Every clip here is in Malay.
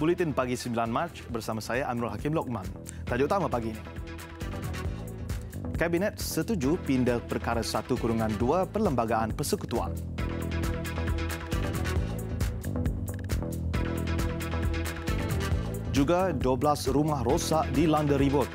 Buletin Pagi 9 Mac bersama saya Amrul Hakim Lokman. Tajuk utama pagi ini. Kabinet setuju pindah perkara 1/2 Perlembagaan Persekutuan. Juga 12 rumah rosak dilanda ribut.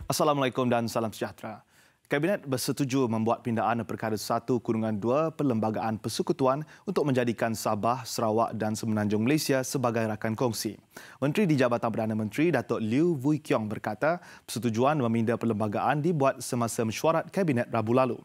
Assalamualaikum dan salam sejahtera. Kabinet bersetuju membuat pindaan perkara 1/2 Perlembagaan Persekutuan untuk menjadikan Sabah, Sarawak dan Semenanjung Malaysia sebagai rakan kongsi. Menteri di Jabatan Perdana Menteri Datuk Liew Vui Kiong berkata, persetujuan memindah perlembagaan dibuat semasa mesyuarat Kabinet Rabu lalu.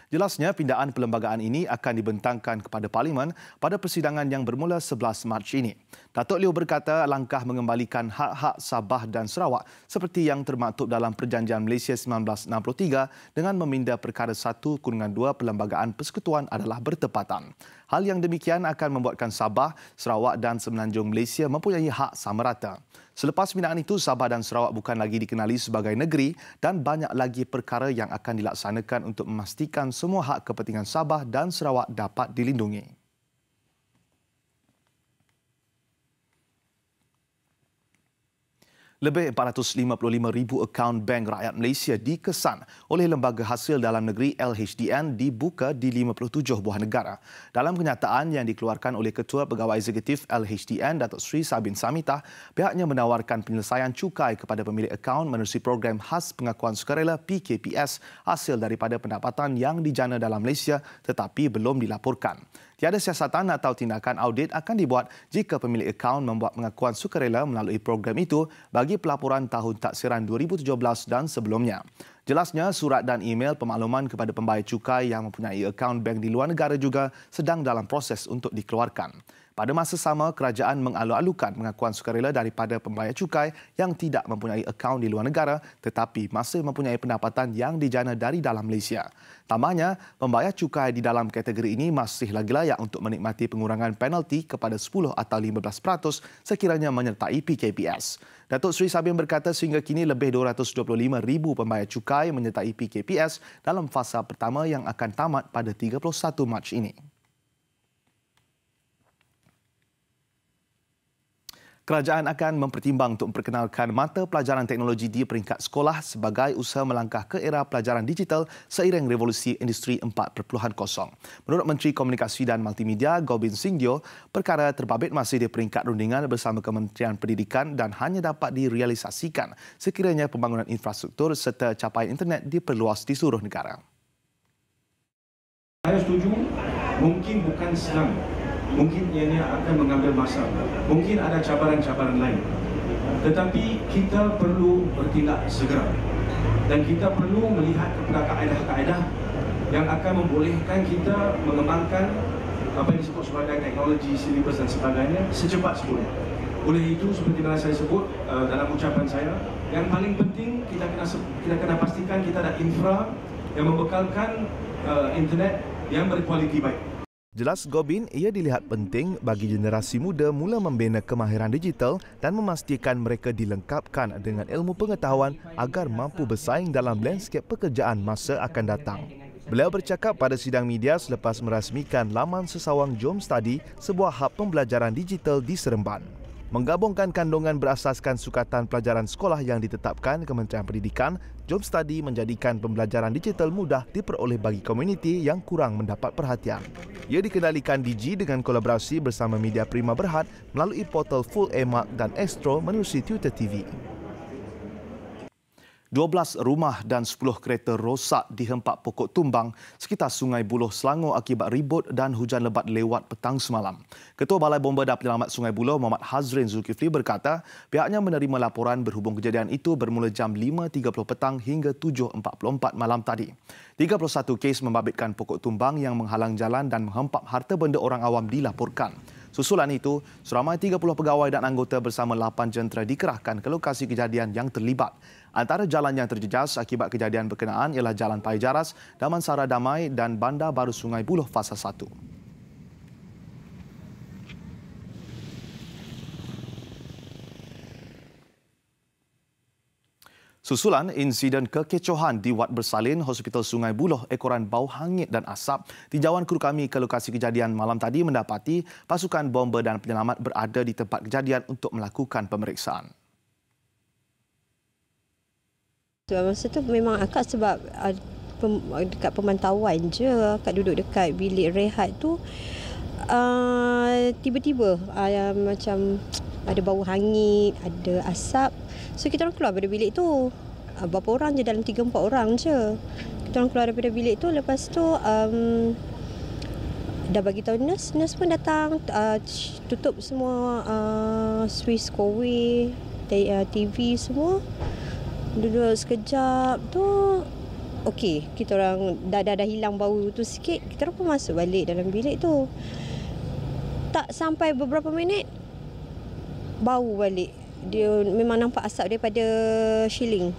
Jelasnya, pindaan perlembagaan ini akan dibentangkan kepada Parlimen pada persidangan yang bermula 11 Mac ini. Datuk Liew berkata langkah mengembalikan hak-hak Sabah dan Sarawak seperti yang termaktub dalam Perjanjian Malaysia 1963 dengan memindah perkara 1/2 Perlembagaan Persekutuan adalah bertepatan. Hal yang demikian akan membuatkan Sabah, Sarawak dan Semenanjung Malaysia mempunyai hak sama rata. Selepas pindaan itu, Sabah dan Sarawak bukan lagi dikenali sebagai negeri dan banyak lagi perkara yang akan dilaksanakan untuk memastikan semua hak kepentingan Sabah dan Sarawak dapat dilindungi. Lebih 455,000 akaun bank rakyat Malaysia dikesan oleh Lembaga Hasil Dalam Negeri LHDN dibuka di 57 buah negara. Dalam kenyataan yang dikeluarkan oleh Ketua Pegawai Eksekutif LHDN, Datuk Seri Sabin Samitah, pihaknya menawarkan penyelesaian cukai kepada pemilik akaun menerusi program khas pengakuan sukarela PKPS hasil daripada pendapatan yang dijana dalam Malaysia tetapi belum dilaporkan. Tiada siasatan atau tindakan audit akan dibuat jika pemilik akaun membuat pengakuan sukarela melalui program itu bagi pelaporan tahun taksiran 2017 dan sebelumnya. Jelasnya, surat dan email pemakluman kepada pembayar cukai yang mempunyai akaun bank di luar negara juga sedang dalam proses untuk dikeluarkan. Pada masa sama, kerajaan mengalu-alukan pengakuan sukarela daripada pembayar cukai yang tidak mempunyai akaun di luar negara tetapi masih mempunyai pendapatan yang dijana dari dalam Malaysia. Tambahnya, pembayar cukai di dalam kategori ini masih lagi layak untuk menikmati pengurangan penalti kepada 10 atau 15% sekiranya menyertai PKPS. Datuk Seri Sabin berkata sehingga kini lebih 225,000 pembayar cukai menyertai PKPS dalam fasa pertama yang akan tamat pada 31 Mac ini. Kerajaan akan mempertimbang untuk memperkenalkan mata pelajaran teknologi di peringkat sekolah sebagai usaha melangkah ke era pelajaran digital seiring revolusi industri 4.0. Menurut Menteri Komunikasi dan Multimedia Gobind Singdio, perkara terbabit masih di peringkat rundingan bersama Kementerian Pendidikan dan hanya dapat direalisasikan sekiranya pembangunan infrastruktur serta capaian internet diperluas di seluruh negara. Saya setuju, mungkin bukan senang. Mungkin ianya akan mengambil masa. Mungkin ada cabaran-cabaran lain. Tetapi kita perlu bertindak segera. Dan kita perlu melihat kepada kaedah-kaedah yang akan membolehkan kita mengembangkan apa yang disebut sebagai teknologi, silibus dan sebagainya secepat semula. Oleh itu, seperti mana saya sebut dalam ucapan saya, yang paling penting kita kena pastikan kita ada infra yang membekalkan internet yang berkualiti baik. Jelas Gobind, ia dilihat penting bagi generasi muda mula membina kemahiran digital dan memastikan mereka dilengkapkan dengan ilmu pengetahuan agar mampu bersaing dalam landscape pekerjaan masa akan datang. Beliau bercakap pada sidang media selepas merasmikan laman sesawang Jom Study, sebuah hub pembelajaran digital di Seremban. Menggabungkan kandungan berasaskan sukatan pelajaran sekolah yang ditetapkan Kementerian Pendidikan, Jom Study menjadikan pembelajaran digital mudah diperoleh bagi komuniti yang kurang mendapat perhatian. Ia dikendalikan Digi dengan kolaborasi bersama Media Prima Berhad melalui portal Full Emark dan Astro menerusi Twitter TV. 12 rumah dan 10 kereta rosak dihempak pokok tumbang sekitar Sungai Buloh, Selangor akibat ribut dan hujan lebat lewat petang semalam. Ketua Balai Bomba dan Penyelamat Sungai Buloh, Muhammad Hazrin Zulkifli berkata, pihaknya menerima laporan berhubung kejadian itu bermula jam 5.30 petang hingga 7.44 malam tadi. 31 kes membabitkan pokok tumbang yang menghalang jalan dan menghempap harta benda orang awam dilaporkan. Susulan itu, seramai 30 pegawai dan anggota bersama 8 jentera dikerahkan ke lokasi kejadian yang terlibat. Antara jalan yang terjejas akibat kejadian berkenaan ialah Jalan Pai Jaras, Damansara Damai dan Bandar Baru Sungai Buloh Fasa 1. Susulan insiden kekecohan di Wad Bersalin, Hospital Sungai Buloh, ekoran bau hangit dan asap, tinjauan kru kami ke lokasi kejadian malam tadi mendapati pasukan bomber dan penyelamat berada di tempat kejadian untuk melakukan pemeriksaan. Masa tu memang akak sebab dekat pemantauan je, akak duduk dekat bilik rehat tu, tiba-tiba macam ada bau hangit, ada asap. So kita orang keluar daripada bilik tu. Berapa orang je, dalam 3-4 orang je. Kita orang keluar daripada bilik tu, lepas tu dah bagi tahu nurse pun datang, tutup semua Swiss Kowe, TV semua. Duduk sekejap tu, okey, kita orang dah hilang bau tu sikit, kita orang pun masuk balik dalam bilik tu. Tak sampai beberapa minit, bau balik. Dia memang nampak asap daripada shilling.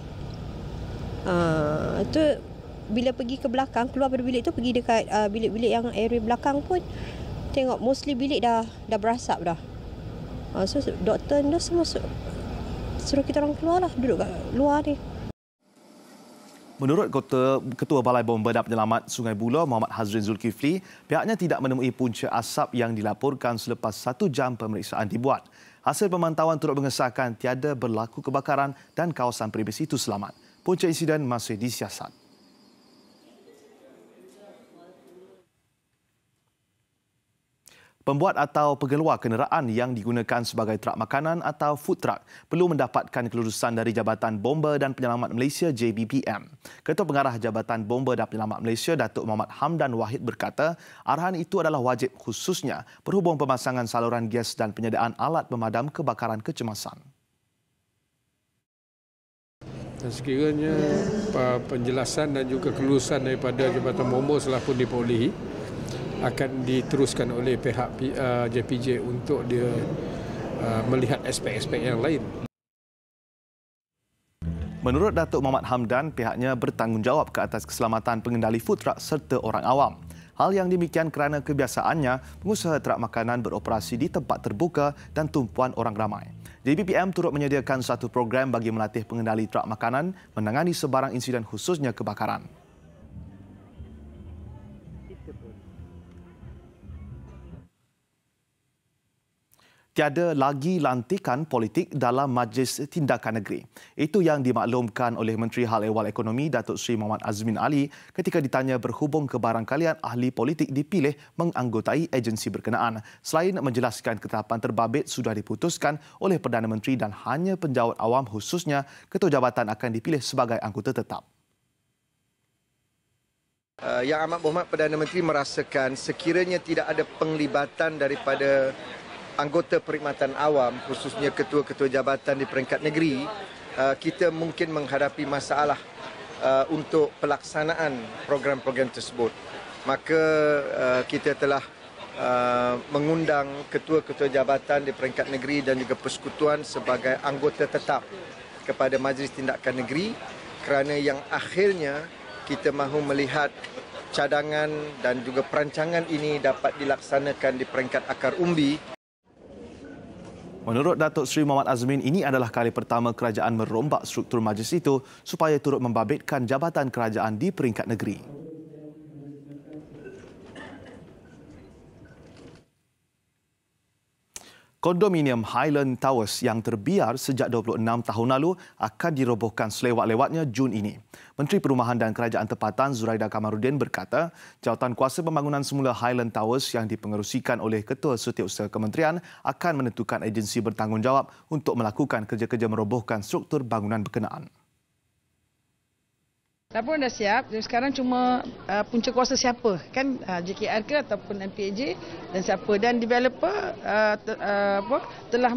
Tu bila pergi ke belakang, keluar dari bilik tu, pergi dekat bilik-bilik yang area belakang pun, tengok mostly bilik dah berasap dah. So doktor dah semua suruh kita orang keluar lah, duduk kat luar ni. Menurut Ketua Balai Bomber dan Penyelamat Sungai Buloh, Muhammad Hazrin Zulkifli, pihaknya tidak menemui punca asap yang dilaporkan selepas 1 jam pemeriksaan dibuat. Hasil pemantauan turut mengesahkan tiada berlaku kebakaran dan kawasan peribadi itu selamat. Punca insiden masih disiasat. Pembuat atau pengeluar kenderaan yang digunakan sebagai trak makanan atau food truck perlu mendapatkan kelulusan dari Jabatan Bomber dan Penyelamat Malaysia JBPM. Ketua Pengarah Jabatan Bomber dan Penyelamat Malaysia, Datuk Muhammad Hamdan Wahid berkata, arahan itu adalah wajib khususnya berhubung pemasangan saluran gas dan penyediaan alat pemadam kebakaran kecemasan. Dan sekiranya penjelasan dan juga kelulusan daripada Jabatan Bomber telah pun diperolehi, akan diteruskan oleh pihak JPJ untuk dia melihat aspek-aspek yang lain. Menurut Datuk Muhammad Hamdan, pihaknya bertanggungjawab ke atas keselamatan pengendali food truck serta orang awam. Hal yang demikian kerana kebiasaannya pengusaha trak makanan beroperasi di tempat terbuka dan tumpuan orang ramai. JBPM turut menyediakan satu program bagi melatih pengendali trak makanan menangani sebarang insiden khususnya kebakaran. Tiada lagi lantikan politik dalam Majlis Tindakan Negeri. Itu yang dimaklumkan oleh Menteri Hal Ehwal Ekonomi Datuk Seri Muhammad Azmin Ali ketika ditanya berhubung kebarangkalian ahli politik dipilih menganggotai agensi berkenaan. Selain menjelaskan ketetapan terbabit sudah diputuskan oleh Perdana Menteri dan hanya penjawat awam khususnya ketua jabatan akan dipilih sebagai anggota tetap. Yang Amat Berhormat Perdana Menteri merasakan sekiranya tidak ada penglibatan daripada anggota perkhidmatan awam, khususnya ketua-ketua jabatan di peringkat negeri, kita mungkin menghadapi masalah untuk pelaksanaan program-program tersebut. Maka kita telah mengundang ketua-ketua jabatan di peringkat negeri dan juga persekutuan sebagai anggota tetap kepada Majlis Tindakan Negeri kerana yang akhirnya kita mahu melihat cadangan dan juga perancangan ini dapat dilaksanakan di peringkat akar umbi. Menurut Datuk Seri Muhammad Azmin, ini adalah kali pertama kerajaan merombak struktur majlis itu supaya turut membabitkan jabatan kerajaan di peringkat negeri. Kondominium Highland Towers yang terbiar sejak 26 tahun lalu akan dirobohkan selewat-lewatnya Jun ini. Menteri Perumahan dan Kerajaan Tempatan Zuraida Kamaruddin berkata, jawatan kuasa pembangunan semula Highland Towers yang dipengerusikan oleh Ketua Setiausaha Kementerian akan menentukan agensi bertanggungjawab untuk melakukan kerja-kerja merobohkan struktur bangunan berkenaan. Laporan dah siap, jadi sekarang cuma punca kuasa siapa, kan JKR ke ataupun MPAJ dan siapa. Dan developer telah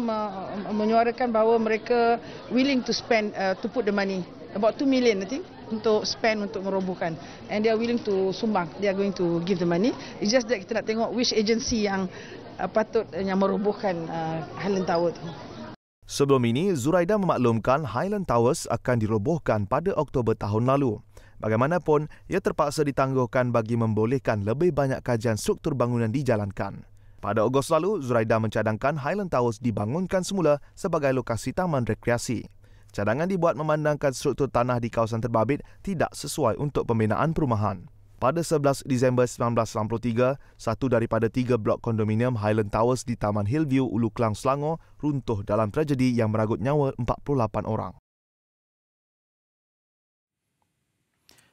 menyuarakan bahawa mereka willing to spend, to put the money, about 2 million I think, untuk spend untuk merobohkan. And they are willing to sumbang, they are going to give the money. It's just that kita nak tengok which agency yang patut yang merobohkan Highland Tower tu. Sebelum ini, Zuraida memaklumkan Highland Towers akan dirobohkan pada Oktober tahun lalu. Bagaimanapun, ia terpaksa ditangguhkan bagi membolehkan lebih banyak kajian struktur bangunan dijalankan. Pada Ogos lalu, Zuraida mencadangkan Highland Towers dibangunkan semula sebagai lokasi taman rekreasi. Cadangan dibuat memandangkan struktur tanah di kawasan terbabit tidak sesuai untuk pembinaan perumahan. Pada 11 Disember 1993, satu daripada 3 blok kondominium Highland Towers di Taman Hillview, Ulu Klang, Selangor runtuh dalam tragedi yang meragut nyawa 48 orang.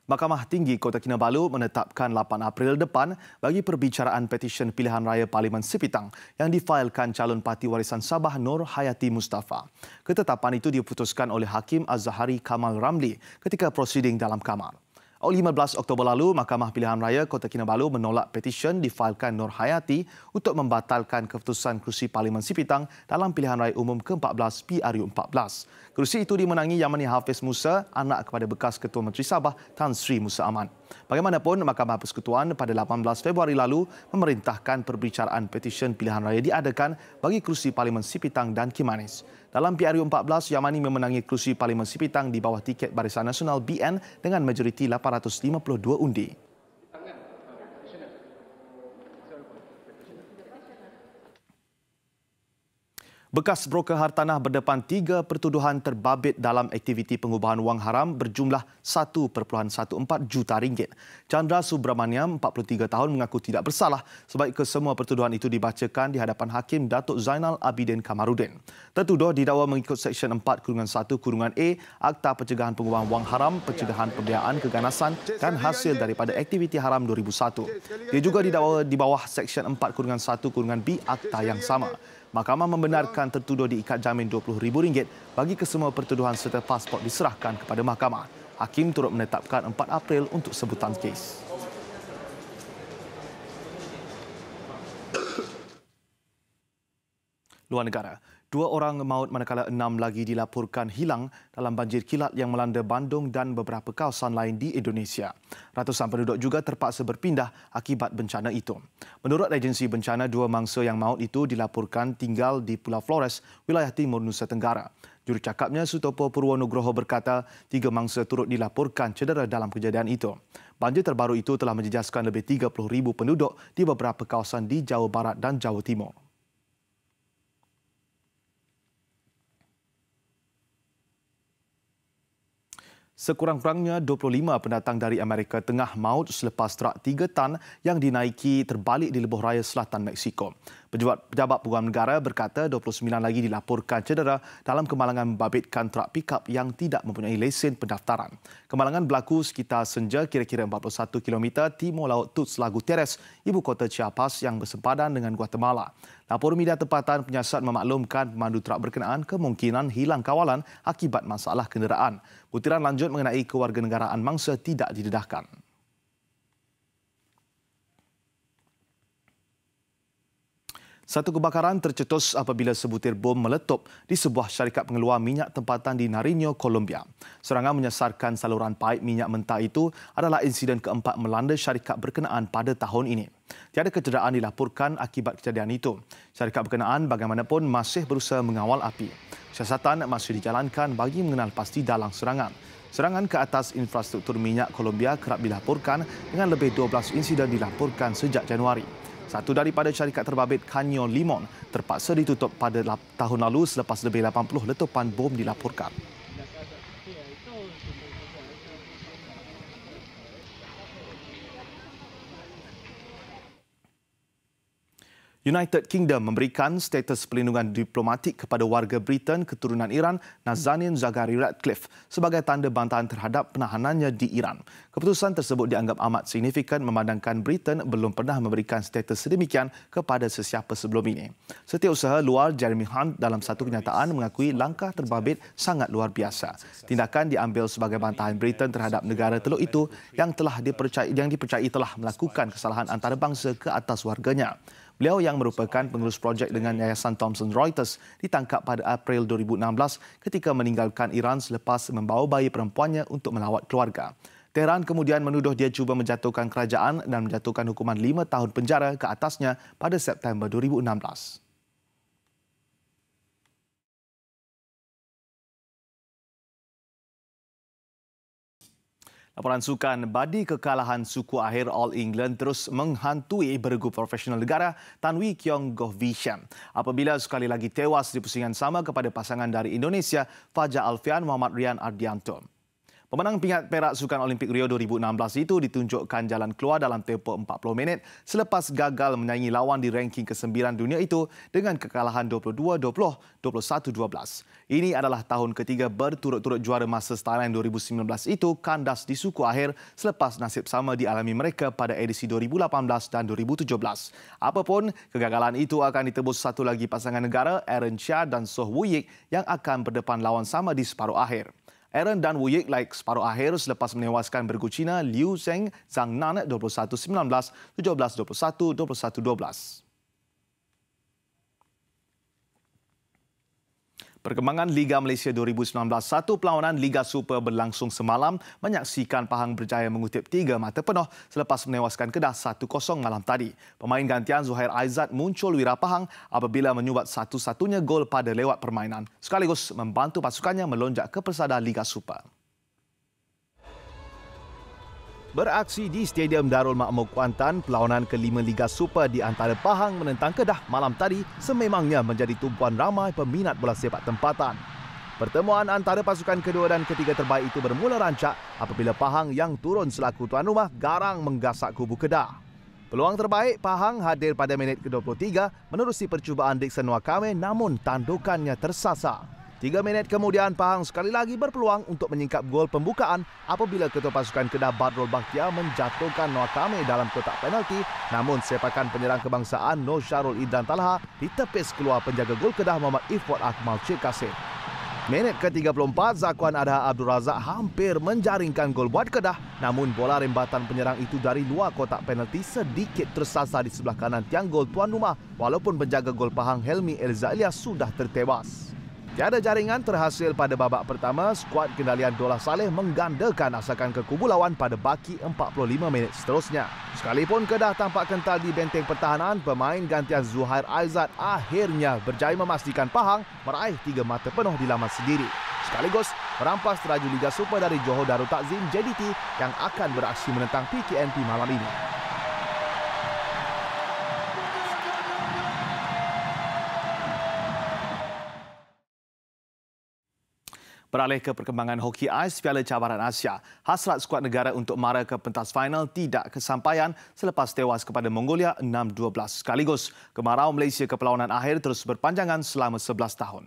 Mahkamah Tinggi Kota Kinabalu menetapkan 8 April depan bagi perbicaraan petisyen pilihan raya Parlimen Sipitang yang difailkan calon parti warisan Sabah Nur Hayati Mustafa. Ketetapan itu diputuskan oleh Hakim Az-Zahari Kamal Ramli ketika prosiding dalam kamar. 15 Oktober lalu, Mahkamah Pilihan Raya Kota Kinabalu menolak petisyen difailkan Nur Hayati untuk membatalkan keputusan kerusi Parlimen Sipitang dalam Pilihan Raya Umum ke-14 PRU14. Kerusi itu dimenangi Yamani Hafiz Musa, anak kepada bekas Ketua Menteri Sabah Tan Sri Musa Aman. Bagaimanapun, Mahkamah Persekutuan pada 18 Februari lalu memerintahkan perbicaraan petisyen pilihan raya diadakan bagi kerusi Parlimen Sipitang dan Kimanis. Dalam PRU14, Yamani memenangi kerusi Parlimen Sipitang di bawah tiket Barisan Nasional BN dengan majoriti 852 undi. Bekas broker hartanah berdepan 3 pertuduhan terbabit dalam aktiviti pengubahan wang haram berjumlah 1.14 juta ringgit. Chandra Subramaniam, 43 tahun, mengaku tidak bersalah sebab kesemua pertuduhan itu dibacakan di hadapan Hakim Datuk Zainal Abidin Kamarudin. Tertuduh didakwa mengikut Seksyen 4-1-A Akta Pencegahan Pengubahan Wang Haram, Pencegahan Pembiayaan Keganasan dan Hasil daripada Aktiviti Haram 2001. Dia juga didakwa di bawah Seksyen 4-1-B Akta yang sama. Mahkamah membenarkan tertuduh diikat jamin RM20,000 bagi kesemua pertuduhan serta pasport diserahkan kepada mahkamah. Hakim turut menetapkan 4 April untuk sebutan kes. Luar negara. 2 orang maut manakala 6 lagi dilaporkan hilang dalam banjir kilat yang melanda Bandung dan beberapa kawasan lain di Indonesia. Ratusan penduduk juga terpaksa berpindah akibat bencana itu. Menurut agensi bencana, 2 mangsa yang maut itu dilaporkan tinggal di Pulau Flores, wilayah timur Nusa Tenggara. Jurucakapnya Sutopo Purwonugroho berkata 3 mangsa turut dilaporkan cedera dalam kejadian itu. Banjir terbaru itu telah menjejaskan lebih 30,000 penduduk di beberapa kawasan di Jawa Barat dan Jawa Timur. Sekurang-kurangnya 25 pendatang dari Amerika Tengah maut selepas trak 3 tan yang dinaiki terbalik di lebuh raya selatan Meksiko. Pejabat Peguam Negara berkata 29 lagi dilaporkan cedera dalam kemalangan membabitkan trak pikap yang tidak mempunyai lesen pendaftaran. Kemalangan berlaku sekitar senja kira-kira 41 km timur laut Tuxtla Gutierrez, ibu kota Chiapas yang bersempadan dengan Guatemala. Lapor media tempatan penyiasat memaklumkan pemandu trak berkenaan kemungkinan hilang kawalan akibat masalah kenderaan. Butiran lanjut mengenai kewarganegaraan mangsa tidak didedahkan. Satu kebakaran tercetus apabila sebutir bom meletup di sebuah syarikat pengeluar minyak tempatan di Nariño, Colombia. Serangan menyasarkan saluran paip minyak mentah itu adalah insiden keempat melanda syarikat berkenaan pada tahun ini. Tiada kecederaan dilaporkan akibat kejadian itu. Syarikat berkenaan bagaimanapun masih berusaha mengawal api. Siasatan masih dijalankan bagi mengenal pasti dalang serangan. Serangan ke atas infrastruktur minyak Colombia kerap dilaporkan dengan lebih 12 insiden dilaporkan sejak Januari. Satu daripada syarikat terbabit Canyon Limon terpaksa ditutup pada tahun lalu selepas lebih 80 letupan bom dilaporkan. United Kingdom memberikan status perlindungan diplomatik kepada warga Britain keturunan Iran Nazanin Zaghari Ratcliffe sebagai tanda bantahan terhadap penahanannya di Iran. Keputusan tersebut dianggap amat signifikan memandangkan Britain belum pernah memberikan status sedemikian kepada sesiapa sebelum ini. Setiausaha luar Jeremy Hunt dalam satu kenyataan mengakui langkah terbabit sangat luar biasa. Tindakan diambil sebagai bantahan Britain terhadap negara teluk itu yang dipercayai telah melakukan kesalahan antarabangsa ke atas warganya. Beliau yang merupakan pengurus projek dengan Yayasan Thomson Reuters ditangkap pada April 2016 ketika meninggalkan Iran selepas membawa bayi perempuannya untuk melawat keluarga. Tehran kemudian menuduh dia cuba menjatuhkan kerajaan dan menjatuhkan hukuman 5 tahun penjara ke atasnya pada September 2016. Laporan sukan, badi kekalahan suku akhir All England terus menghantui beregu profesional negara Tan Wee Kiong Goh Vishan apabila sekali lagi tewas di pusingan sama kepada pasangan dari Indonesia Fajar Alfian Muhammad Rian Ardianto. Pemenang pingat perak Sukan Olimpik Rio 2016 itu ditunjukkan jalan keluar dalam tempoh 40 minit selepas gagal menyaingi lawan di ranking ke-9 dunia itu dengan kekalahan 22-20, 21-12. Ini adalah tahun ketiga berturut-turut juara Masters Thailand 2019 itu kandas di suku akhir selepas nasib sama dialami mereka pada edisi 2018 dan 2017. Apapun, kegagalan itu akan ditebus satu lagi pasangan negara Aaron Chia dan Soh Woo Yik yang akan berdepan lawan sama di separuh akhir. Aaron dan Woo Yik like separuh akhir selepas menewaskan beregu Cina Liu Zheng Zhang Nan 21-19, 17-21, 21-12. Perkembangan Liga Malaysia 2019, satu perlawanan Liga Super berlangsung semalam menyaksikan Pahang berjaya mengutip 3 mata penuh selepas menewaskan Kedah 1-0 malam tadi. Pemain gantian Zuhair Aizat muncul wira Pahang apabila menyubat satu-satunya gol pada lewat permainan, sekaligus membantu pasukannya melonjak ke persada Liga Super. Beraksi di Stadium Darul Makmur Kuantan, perlawanan kelima Liga Super di antara Pahang menentang Kedah malam tadi sememangnya menjadi tumpuan ramai peminat bola sepak tempatan. Pertemuan antara pasukan kedua dan ketiga terbaik itu bermula rancak apabila Pahang yang turun selaku tuan rumah garang menggasak kubu Kedah. Peluang terbaik Pahang hadir pada minit ke-23 menerusi percubaan Dixon Wakame namun tandukannya tersasar. 3 minit kemudian Pahang sekali lagi berpeluang untuk menyingkap gol pembukaan apabila ketua pasukan Kedah Badrul Bakhtiar menjatuhkan Wakame dalam kotak penalti namun sepakan penyerang kebangsaan Nur Syarul Idran Talha ditepis keluar penjaga gol Kedah Muhammad Ifwat Akmal Cik Kasim. Minit ke-34 Zakwan Adha Abdul Razak hampir menjaringkan gol buat Kedah namun bola rembatan penyerang itu dari luar kotak penalti sedikit tersasar di sebelah kanan tiang gol tuan rumah walaupun penjaga gol Pahang Helmi Elza Ilyas sudah tertewas. Tiada jaringan terhasil pada babak pertama, skuad kendalian Dolah Saleh menggandakan asakan ke kubu lawan pada baki 45 minit seterusnya. Sekalipun Kedah tampak kental di benteng pertahanan, pemain gantian Zuhair Aizat akhirnya berjaya memastikan Pahang meraih 3 mata penuh di laman sendiri. Sekaligus merampas teraju Liga Super dari Johor Darul Takzim JDT yang akan beraksi menentang PKNP malam ini. Beralih ke perkembangan hoki ais Piala Cabaran Asia, hasrat skuad negara untuk mara ke pentas final tidak kesampaian selepas tewas kepada Mongolia 6-12. Sekaligus, kemarau Malaysia ke perlawanan akhir terus berpanjangan selama 11 tahun.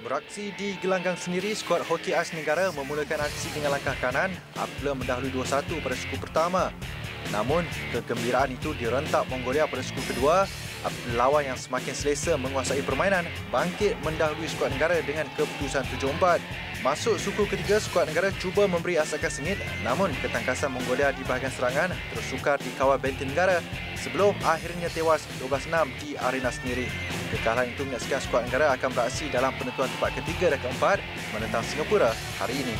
Beraksi di gelanggang sendiri, skuad hoki ais negara memulakan aksi dengan langkah kanan apabila mendahului 2-1 pada suku pertama. Namun, kegembiraan itu direntak Mongolia pada suku kedua apabila lawan yang semakin selesa menguasai permainan bangkit mendahului skuad negara dengan keputusan 7-4. Masuk suku ketiga, skuad negara cuba memberi asakan sengit namun ketangkasan Mongolia di bahagian serangan terus sukar dikawal benteng negara sebelum akhirnya tewas 12-6 di arena sendiri. Kekalahan itu menyaksikan skuad negara akan beraksi dalam penentuan tempat ketiga dan keempat menentang Singapura hari ini.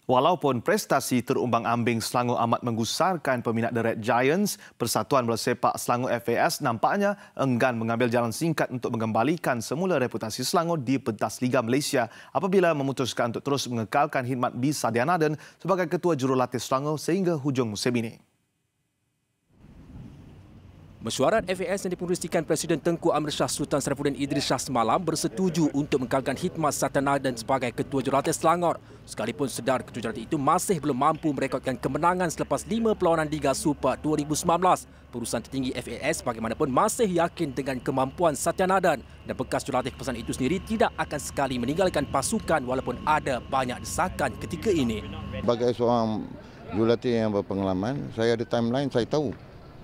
Walaupun prestasi terumbang-ambing Selangor amat menggusarkan peminat The Red Giants, Persatuan Bola Sepak Selangor FAS nampaknya enggan mengambil jalan singkat untuk mengembalikan semula reputasi Selangor di pentas Liga Malaysia apabila memutuskan untuk terus mengekalkan khidmat B. Sadianaden sebagai Ketua Jurulatih Selangor sehingga hujung musim ini. Mesyuarat FAS yang dipengerusikan Presiden Tengku Amir Shah Sultan Saifuddin Idris Shah semalam bersetuju untuk mengkalkan khidmat Sadianaden sebagai Ketua Jurulatih Selangor. Sekalipun sedar Ketua Jurulatih itu masih belum mampu merekodkan kemenangan selepas 5 perlawanan Liga Super 2019. Perusahaan tertinggi FAS bagaimanapun masih yakin dengan kemampuan Sadianaden dan bekas jurulatih keputusan itu sendiri tidak akan sekali meninggalkan pasukan walaupun ada banyak desakan ketika ini. Sebagai seorang jurulatih yang berpengalaman, saya ada timeline, saya tahu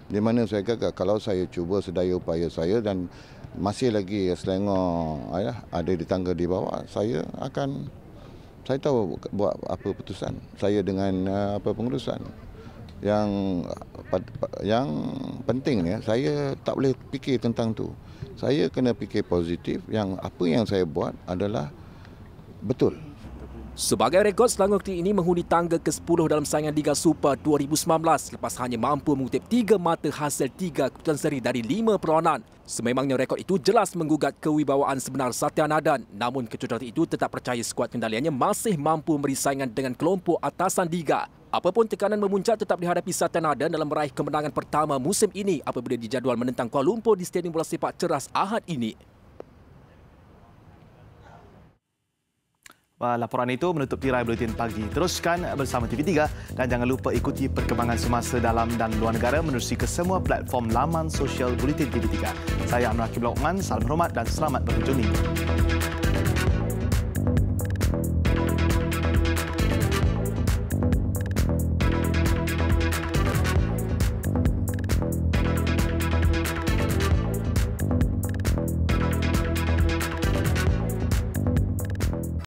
di mana saya gagal. Kalau saya cuba sedaya upaya saya dan masih lagi Selangor ada di tangga di bawah, saya tahu buat apa keputusan saya dengan pengurusan. Yang penting ya, saya tak boleh fikir tentang tu. Saya kena fikir positif yang apa yang saya buat adalah betul. Sebagai rekod, Selangor kini ini menghuni tangga ke-10 dalam saingan Liga Super 2019 lepas hanya mampu mengutip 3 mata hasil 3 keputusan seri dari 5 perlawanan. Sememangnya rekod itu jelas menggugat kewibawaan sebenar Satya Nadan, namun kejuaraan itu tetap percaya skuad kendaliannya masih mampu memberi saingan dengan kelompok atasan Liga. Apapun tekanan memuncak tetap dihadapi Satya Nadan dalam meraih kemenangan pertama musim ini apabila dijadual menentang Kuala Lumpur di Stadium Bola Sepak Ceras Ahad ini. Laporan itu menutup tirai Buletin Pagi. Teruskan bersama TV3 dan jangan lupa ikuti perkembangan semasa dalam dan luar negara menerusi ke semua platform laman sosial Buletin TV3. Saya Amir Hakim Lokman, salam hormat dan selamat berhujung minggu.